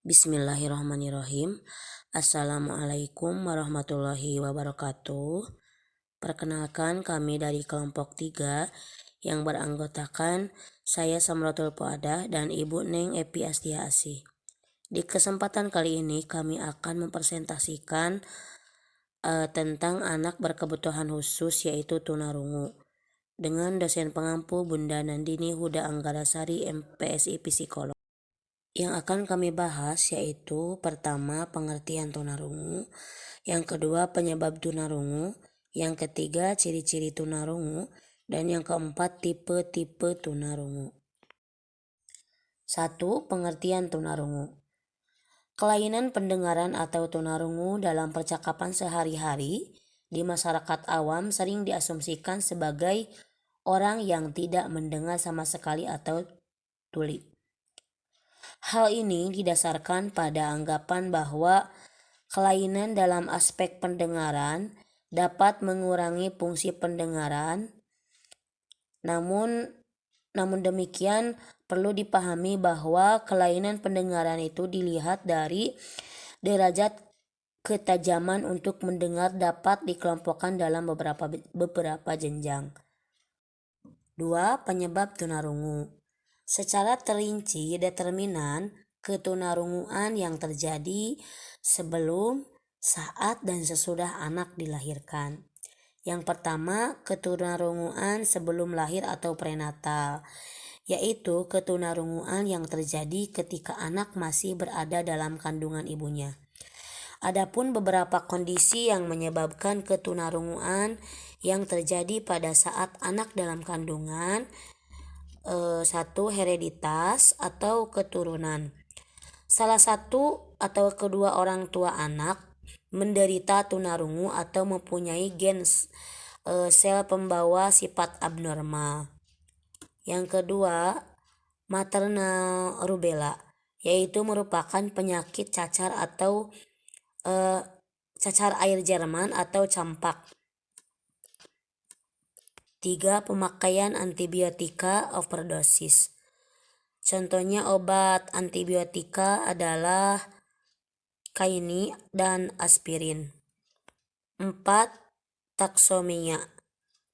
Bismillahirrahmanirrahim. Assalamualaikum warahmatullahi wabarakatuh. Perkenalkan, kami dari kelompok 3 yang beranggotakan saya Samratul Puadah dan Ibu Neng Epi Astiasi. Di kesempatan kali ini kami akan mempresentasikan tentang anak berkebutuhan khusus, yaitu tunarungu, dengan dosen pengampu Bunda Nandini Huda Anggarasari, MPSI Psikolog. Yang akan kami bahas yaitu pertama, pengertian tunarungu, yang kedua, penyebab tunarungu, yang ketiga, ciri-ciri tunarungu, dan yang keempat, tipe-tipe tunarungu. 1. Pengertian tunarungu. Kelainan pendengaran atau tunarungu dalam percakapan sehari-hari di masyarakat awam sering diasumsikan sebagai orang yang tidak mendengar sama sekali atau tuli. Hal ini didasarkan pada anggapan bahwa kelainan dalam aspek pendengaran dapat mengurangi fungsi pendengaran. Namun demikian, perlu dipahami bahwa kelainan pendengaran itu dilihat dari derajat ketajaman untuk mendengar dapat dikelompokkan dalam beberapa jenjang. 2. Penyebab tunarungu. Secara terinci, determinan ketunarunguan yang terjadi sebelum, saat, dan sesudah anak dilahirkan. Yang pertama, ketunarunguan sebelum lahir atau prenatal, yaitu ketunarunguan yang terjadi ketika anak masih berada dalam kandungan ibunya. Adapun beberapa kondisi yang menyebabkan ketunarunguan yang terjadi pada saat anak dalam kandungan. 1. Hereditas atau keturunan. Salah satu atau kedua orang tua anak menderita tunarungu atau mempunyai gen sel pembawa sifat abnormal. Yang kedua, maternal rubella, yaitu merupakan penyakit cacar atau cacar air Jerman atau campak. 3. Pemakaian antibiotika overdosis. Contohnya obat antibiotika adalah kaini dan aspirin. 4. Taksomia,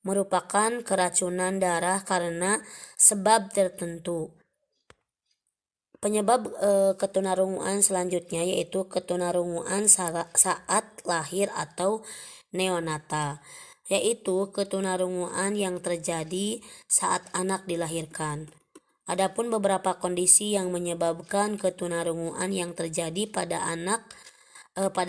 merupakan keracunan darah karena sebab tertentu. Penyebab ketunarunguan selanjutnya yaitu ketunarunguan saat lahir atau neonatal, yaitu ketunarunguan yang terjadi saat anak dilahirkan. Adapun beberapa kondisi yang menyebabkan ketunarunguan yang terjadi pada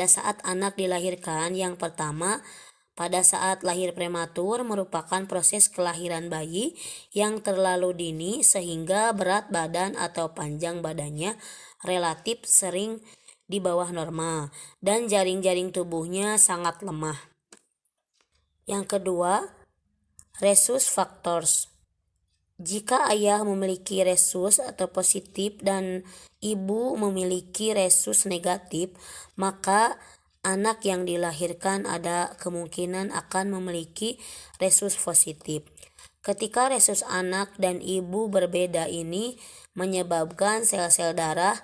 saat anak dilahirkan. Yang pertama, pada saat lahir prematur merupakan proses kelahiran bayi yang terlalu dini sehingga berat badan atau panjang badannya relatif sering di bawah normal dan jaring-jaring tubuhnya sangat lemah. Yang kedua, rhesus factors. Jika ayah memiliki rhesus atau positif dan ibu memiliki rhesus negatif, maka anak yang dilahirkan ada kemungkinan akan memiliki rhesus positif. Ketika rhesus anak dan ibu berbeda, ini menyebabkan sel-sel darah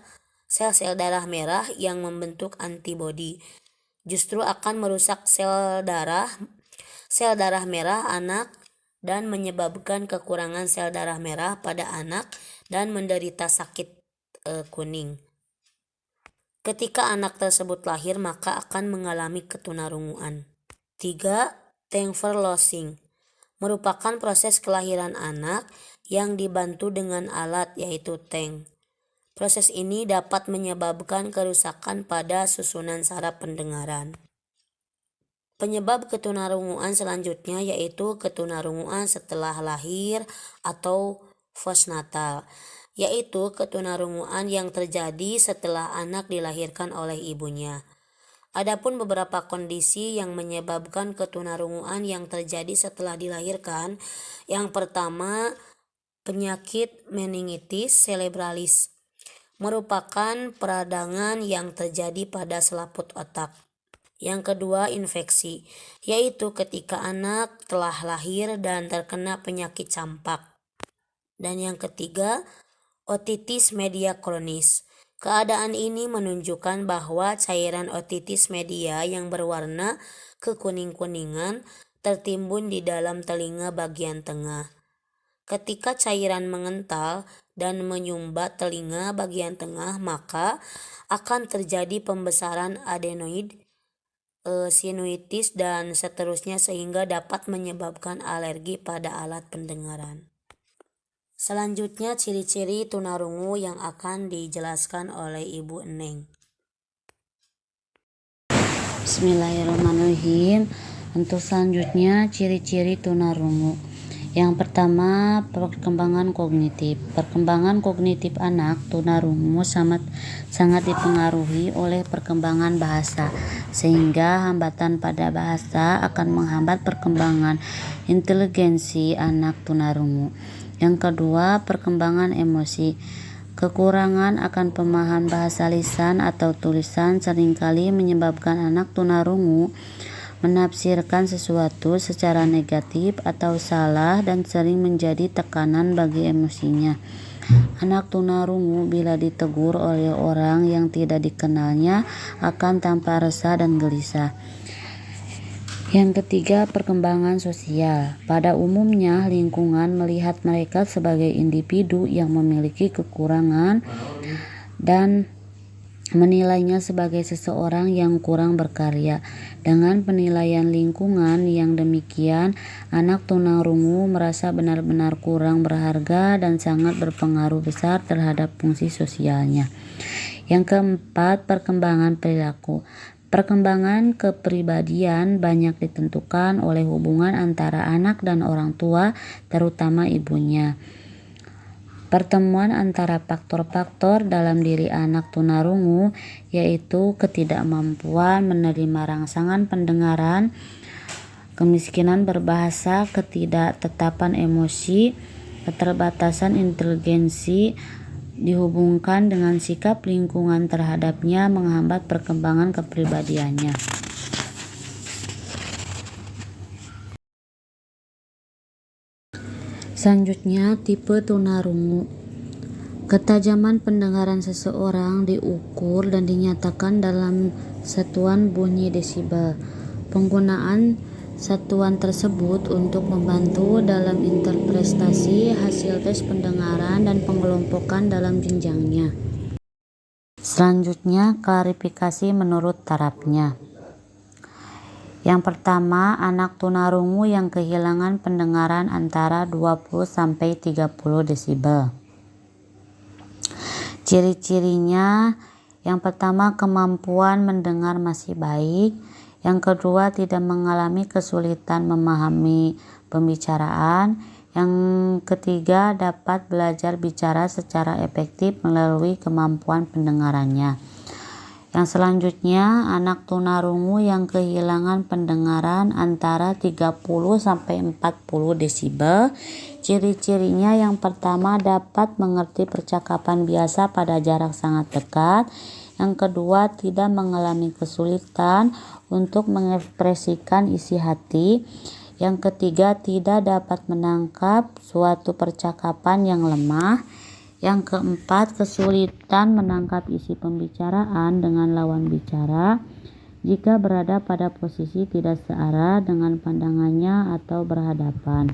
merah yang membentuk antibodi justru akan merusak sel darah merah anak dan menyebabkan kekurangan sel darah merah pada anak dan menderita sakit kuning. Ketika anak tersebut lahir, maka akan mengalami ketunarunguan. 3. Tengverlosing, merupakan proses kelahiran anak yang dibantu dengan alat yaitu teng. Proses ini dapat menyebabkan kerusakan pada susunan saraf pendengaran. Penyebab ketunarunguan selanjutnya yaitu ketunarunguan setelah lahir atau postnatal, yaitu ketunarunguan yang terjadi setelah anak dilahirkan oleh ibunya. Adapun beberapa kondisi yang menyebabkan ketunarunguan yang terjadi setelah dilahirkan. Yang pertama, penyakit meningitis cerebralis, merupakan peradangan yang terjadi pada selaput otak. Yang kedua, infeksi, yaitu ketika anak telah lahir dan terkena penyakit campak. Dan yang ketiga, otitis media kronis, Keadaan ini menunjukkan bahwa cairan otitis media yang berwarna kekuning-kuningan tertimbun di dalam telinga bagian tengah. Ketika cairan mengental dan menyumbat telinga bagian tengah, maka akan terjadi pembesaran adenoid, sinusitis, dan seterusnya sehingga dapat menyebabkan alergi pada alat pendengaran. Selanjutnya ciri-ciri tunarungu yang akan dijelaskan oleh Ibu Eneng. Bismillahirrahmanirrahim. Untuk selanjutnya ciri-ciri tunarungu. Yang pertama, perkembangan kognitif. Perkembangan kognitif anak tunarungu sangat dipengaruhi oleh perkembangan bahasa, sehingga hambatan pada bahasa akan menghambat perkembangan inteligensi anak tunarungu. Yang kedua, perkembangan emosi. Kekurangan akan pemahaman bahasa lisan atau tulisan seringkali menyebabkan anak tunarungu menafsirkan sesuatu secara negatif atau salah dan sering menjadi tekanan bagi emosinya. Anak tunarungu bila ditegur oleh orang yang tidak dikenalnya akan tampak resah dan gelisah. Yang ketiga, perkembangan sosial. Pada umumnya, lingkungan melihat mereka sebagai individu yang memiliki kekurangan dan menilainya sebagai seseorang yang kurang berkarya. Dengan penilaian lingkungan yang demikian, anak tunarungu merasa benar-benar kurang berharga dan sangat berpengaruh besar terhadap fungsi sosialnya. Yang keempat, perkembangan perilaku. Perkembangan kepribadian banyak ditentukan oleh hubungan antara anak dan orang tua, terutama ibunya. Pertemuan antara faktor-faktor dalam diri anak tunarungu, yaitu ketidakmampuan menerima rangsangan pendengaran, kemiskinan berbahasa, ketidaktetapan emosi, keterbatasan inteligensi, dihubungkan dengan sikap lingkungan terhadapnya menghambat perkembangan kepribadiannya. Selanjutnya, tipe tunarungu. Ketajaman pendengaran seseorang diukur dan dinyatakan dalam satuan bunyi desibel. Penggunaan satuan tersebut untuk membantu dalam interpretasi hasil tes pendengaran dan pengelompokan dalam jenjangnya. Selanjutnya, klarifikasi menurut tarafnya. Yang pertama, anak tunarungu yang kehilangan pendengaran antara 20-30 desibel. Ciri-cirinya, yang pertama, kemampuan mendengar masih baik. Yang kedua, tidak mengalami kesulitan memahami pembicaraan. Yang ketiga, dapat belajar bicara secara efektif melalui kemampuan pendengarannya. Yang selanjutnya, anak tunarungu yang kehilangan pendengaran antara 30-40 desibel. Ciri-cirinya, yang pertama, dapat mengerti percakapan biasa pada jarak sangat dekat. Yang kedua, tidak mengalami kesulitan untuk mengekspresikan isi hati. Yang ketiga, tidak dapat menangkap suatu percakapan yang lemah. Yang keempat, kesulitan menangkap isi pembicaraan dengan lawan bicara jika berada pada posisi tidak searah dengan pandangannya atau berhadapan.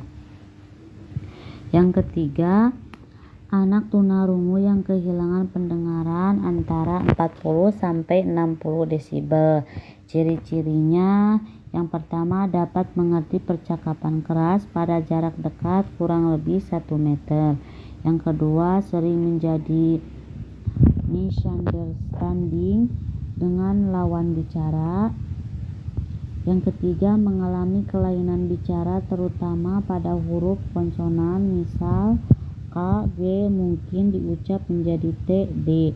Yang ketiga, anak tunarungu yang kehilangan pendengaran antara 40-60 desibel. Ciri-cirinya, yang pertama, dapat mengerti percakapan keras pada jarak dekat kurang lebih 1 meter. Yang kedua, sering menjadi misunderstanding dengan lawan bicara. Yang ketiga, mengalami kelainan bicara terutama pada huruf konsonan, misal K, G mungkin diucap menjadi T, D.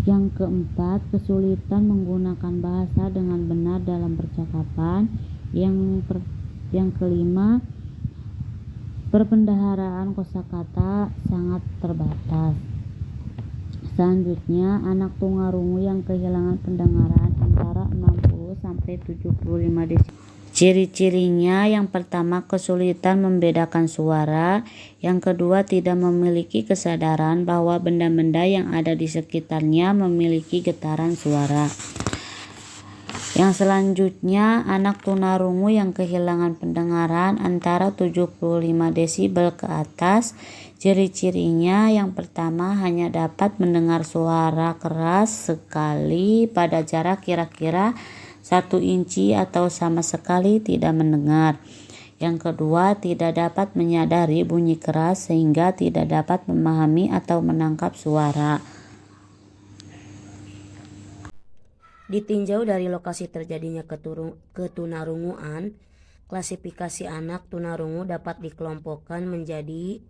Yang keempat, kesulitan menggunakan bahasa dengan benar dalam percakapan. Yang kelima, perbendaharaan kosakata sangat terbatas. Selanjutnya, anak tunarungu yang kehilangan pendengaran antara 60-75 desibel. Ciri-cirinya yang pertama kesulitan membedakan suara, yang kedua tidak memiliki kesadaran bahwa benda-benda yang ada di sekitarnya memiliki getaran suara. Yang selanjutnya anak tunarungu yang kehilangan pendengaran antara 75 desibel ke atas. Ciri-cirinya yang pertama hanya dapat mendengar suara keras sekali pada jarak kira-kira 1 inci atau sama sekali tidak mendengar. Yang kedua, tidak dapat menyadari bunyi keras sehingga tidak dapat memahami atau menangkap suara. Ditinjau dari lokasi terjadinya ketunarunguan, klasifikasi anak tunarungu dapat dikelompokkan menjadi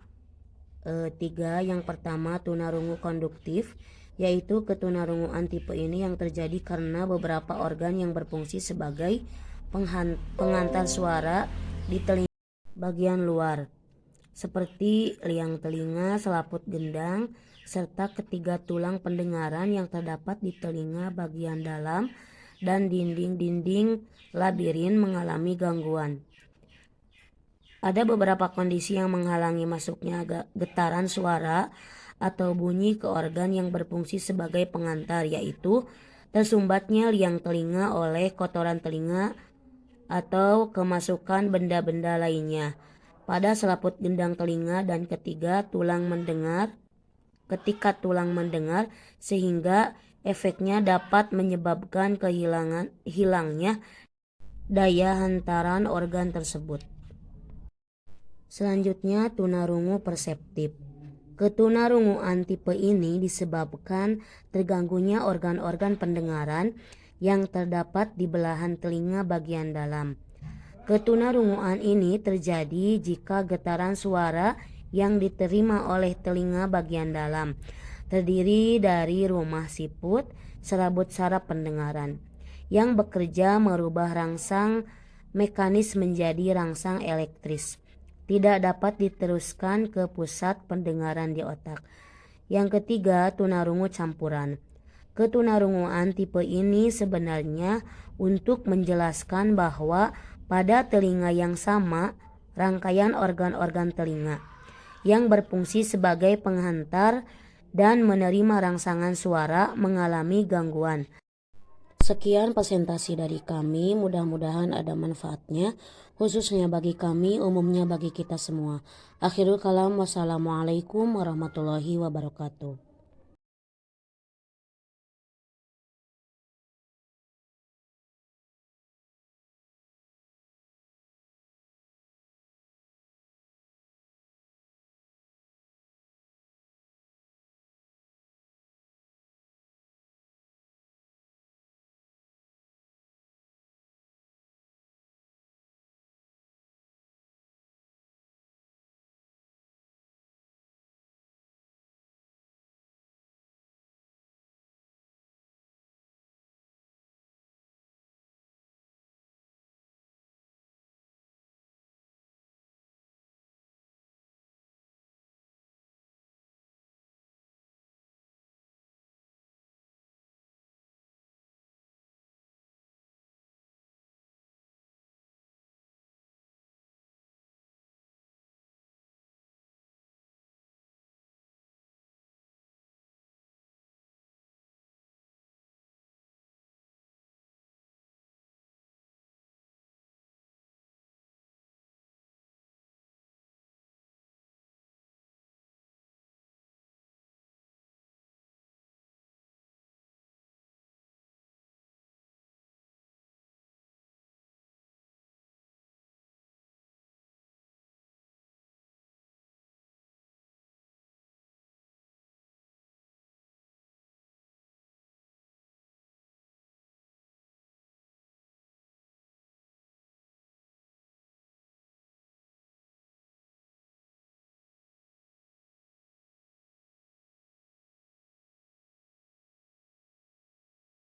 3. Yang pertama, tunarungu konduktif, yaitu ketunarunguan tipe ini yang terjadi karena beberapa organ yang berfungsi sebagai pengantar suara di telinga bagian luar, seperti liang telinga, selaput gendang, serta ketiga tulang pendengaran yang terdapat di telinga bagian dalam dan dinding-dinding labirin mengalami gangguan. Ada beberapa kondisi yang menghalangi masuknya getaran suara atau bunyi ke organ yang berfungsi sebagai pengantar, yaitu tersumbatnya liang telinga oleh kotoran telinga atau kemasukan benda-benda lainnya pada selaput gendang telinga, dan ketika tulang mendengar sehingga efeknya dapat menyebabkan hilangnya daya hantaran organ tersebut. Selanjutnya, tunarungu perseptif. Ketunarunguan tipe ini disebabkan terganggunya organ-organ pendengaran yang terdapat di belahan telinga bagian dalam. Ketunarunguan ini terjadi jika getaran suara yang diterima oleh telinga bagian dalam terdiri dari rumah siput, serabut saraf pendengaran, yang bekerja merubah rangsang mekanis menjadi rangsang elektris, tidak dapat diteruskan ke pusat pendengaran di otak. Yang ketiga, tunarungu campuran. Ketunarunguan tipe ini sebenarnya untuk menjelaskan bahwa pada telinga yang sama, rangkaian organ-organ telinga yang berfungsi sebagai penghantar dan menerima rangsangan suara mengalami gangguan. Sekian presentasi dari kami, mudah-mudahan ada manfaatnya, khususnya bagi kami, umumnya bagi kita semua. Akhirul kalam, wassalamualaikum warahmatullahi wabarakatuh.